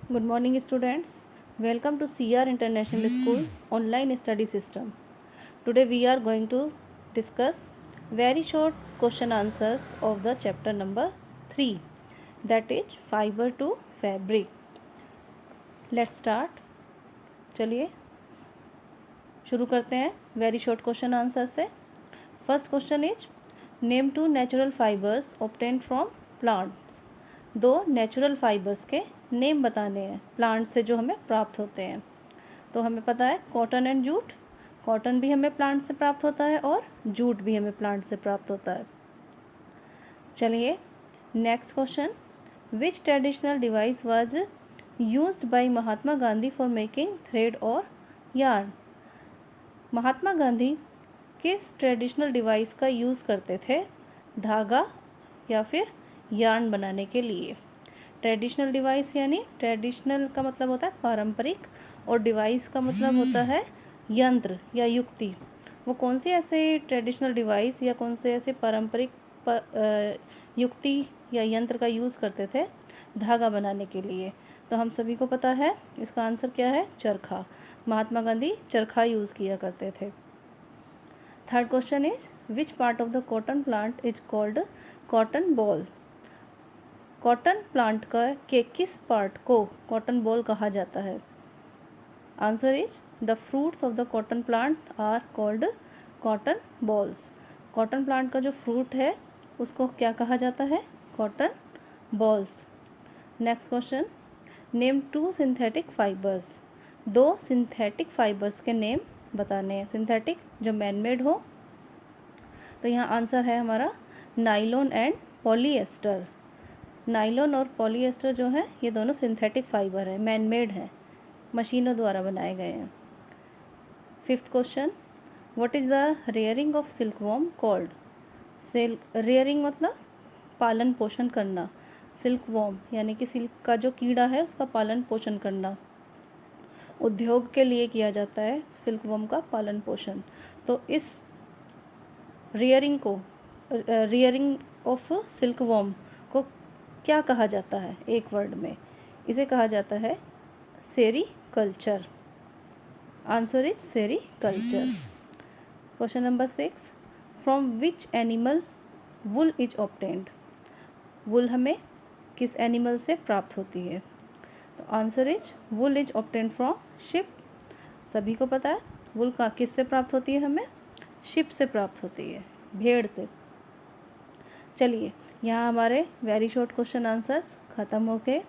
Good morning, students. Welcome to CR International School online study system. Today we are going to discuss very short question answers of the chapter number 3, that is fiber to fabric. Let's start. चलिए शुरू करते हैं very short question answer से. First question is name two natural fibres obtained from plants. दो natural fibres के name बताने हैं plant से जो हमें प्राप्त होते हैं. तो हमें पता है कॉटन एंड जूट. कॉटन भी हमें प्लांट से प्राप्त होता है और जूट भी हमें प्लांट से प्राप्त होता है. चलिए next question. Which traditional device was used by Mahatma Gandhi for making thread और यार्न. महात्मा गांधी किस ट्रेडिशनल डिवाइस का यूज़ करते थे धागा या फिर यार्न बनाने के लिए. ट्रेडिशनल डिवाइस यानी ट्रेडिशनल का मतलब होता है पारंपरिक और डिवाइस का मतलब होता है यंत्र या युक्ति. वो कौन से ऐसे ट्रेडिशनल डिवाइस या कौन से ऐसे पारंपरिक युक्ति या यंत्र का यूज़ करते थे धागा बनाने के लिए. तो हम सभी को पता है इसका आंसर क्या है, चरखा. महात्मा गांधी चरखा यूज़ किया करते थे. Third question is which part of the cotton plant is called cotton ball. Cotton plant का के किस पार्ट को कॉटन बॉल कहा जाता है. Answer is the fruits of the cotton plant are called cotton balls. Cotton plant का जो fruit है उसको क्या कहा जाता है, cotton balls. Next question. Name two synthetic fibres. दो सिंथेटिक फाइबर्स के नेम बताने हैं. सिंथेटिक जो मैनमेड हो. तो यहाँ आंसर है हमारा नाइलॉन एंड पॉलीएस्टर. नाइलॉन और पॉलीएस्टर जो है ये दोनों सिंथेटिक फाइबर हैं, मैनमेड हैं, मशीनों द्वारा बनाए गए हैं. Fifth question. What is the rearing of silkworm called. Rearing मतलब पालन पोषण करना. सिल्कवॉर्म यानी कि सिल्क का जो कीड़ा है उसका पालन पोषण करना. उद्योग के लिए किया जाता है सिल्कवॉर्म का पालन पोषण. तो इस रेयरिंग ऑफ सिल्कवॉर्म को क्या कहा जाता है एक वर्ड में. इसे कहा जाता है sericulture. Answer is sericulture. Question number 6. From which animal wool is obtained. Wool हमें किस एनिमल से प्राप्त होती है. तो answer is wool is obtained from sheep. सभी को पता है वुल का किस से प्राप्त होती है, हमें शिप से प्राप्त होती है, भेड़ से. चलिए यहाँ हमारे वेरी शॉर्ट क्वेश्चन आंसर्स ख़त्म हो गए.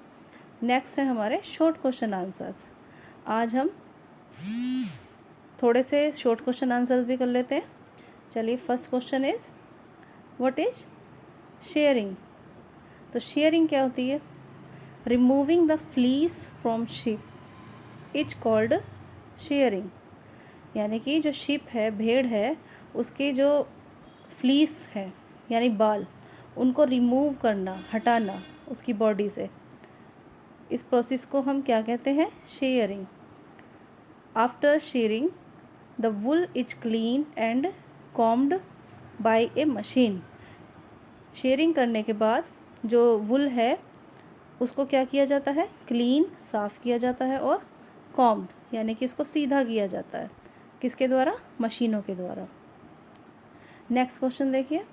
नेक्स्ट है हमारे शॉर्ट क्वेश्चन आंसर्स. आज हम थोड़े से शॉर्ट क्वेश्चन आंसर्स भी कर लेते हैं. चलिए first question is what is sharing. तो शेयरिंग क्या होती है. Removing the fleece from ship is called sharing. यानी कि जो शिप है, भेड़ है, उसके जो फ्लीस है यानी बाल, उनको रिमूव करना, हटाना उसकी बॉडी से. इस प्रोसेस को हम क्या कहते हैं, shearing. After shearing the wool is clean and combed by a machine. Shearing करने के बाद जो वुल है उसको क्या किया जाता है, क्लीन साफ़ किया जाता है और कॉम्ड यानी कि इसको सीधा किया जाता है. किसके द्वारा, मशीनों के द्वारा. नेक्स्ट क्वेश्चन देखिए.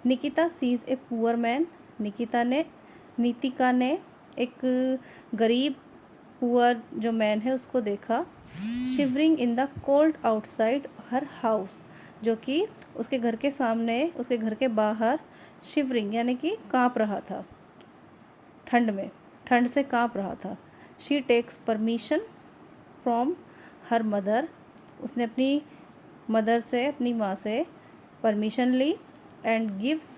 Nikita sees a poor man. Nitika ने एक गरीब पुअर जो मैन है उसको देखा. Shivering in the cold outside her house. जो कि उसके घर के सामने, उसके घर के बाहर शिवरिंग यानी कि काँप रहा था ठंड में, ठंड से काँप रहा था. She takes permission from her mother. उसने अपनी मदर से, अपनी माँ से परमिशन ली. And gives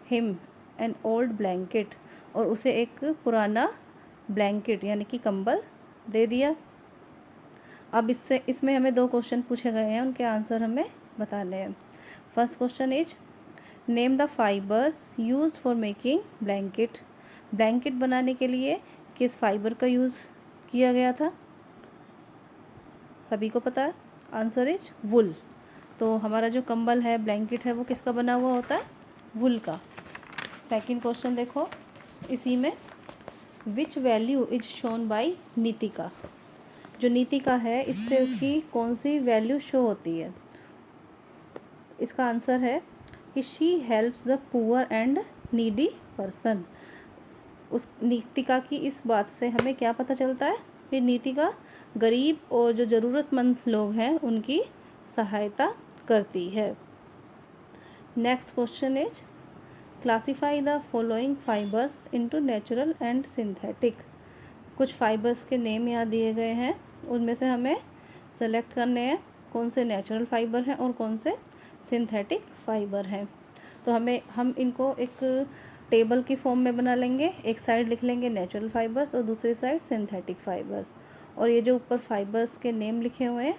him an old blanket. और उसे एक पुराना ब्लैंकेट यानी कि कंबल दे दिया. अब इसमें हमें दो क्वेश्चन पूछे गए हैं, उनके आंसर हमें बताने हैं. First question is name the fibres use for making blanket. Blanket बनाने के लिए किस फाइबर का यूज़ किया गया था, सभी को पता है. आंसर इज वुल. तो हमारा जो कंबल है, ब्लैंकेट है, वो किसका बना हुआ होता है, वुल का. सेकंड क्वेश्चन देखो इसी में. Which value is shown by Nitika. जो नीतिका है इससे उसकी कौन सी वैल्यू शो होती है। इसका आंसर है कि she helps the poor and needy person. उस नीतिका की इस बात से हमें क्या पता चलता है कि नीतिका गरीब और जो ज़रूरतमंद लोग हैं उनकी सहायता करती है। Next question is classify the following fibres into natural and synthetic. कुछ फाइबर्स के नेम यहाँ दिए गए हैं, उनमें से हमें सेलेक्ट करने हैं कौन से नेचुरल फाइबर हैं और कौन से सिंथेटिक फाइबर हैं। तो हम इनको एक टेबल की फॉर्म में बना लेंगे। एक साइड लिख लेंगे नेचुरल फाइबर्स और दूसरी साइड सिंथेटिक फाइबर्स। और ये जो ऊपर फाइबर्स के नेम लिखे हुए हैं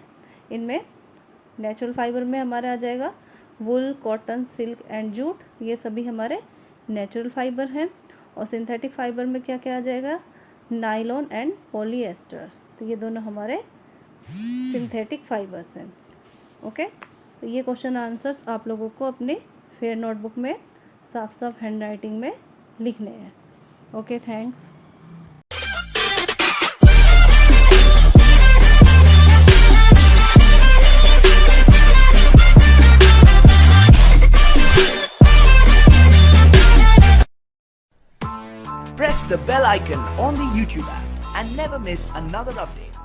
इनमें नेचुरल फाइबर में हमारा आ जाएगा वुल, कॉटन, सिल्क एंड जूट, ये सभी हमारे नेचुरल फाइबर हैं। और सिंथेटिक फाइबर में क्या क्या आ जाएगा, नायलॉन एंड पॉलीएस्टर, तो ये दोनों हमारे सिंथेटिक फाइबर्स हैं। ओके, तो ये क्वेश्चन आंसर्स आप लोगों को अपने फेयर नोटबुक में साफ साफ हैंड राइटिंग में लिखने हैं। Okay, thanks. Press the bell icon on the YouTube app and never miss another update.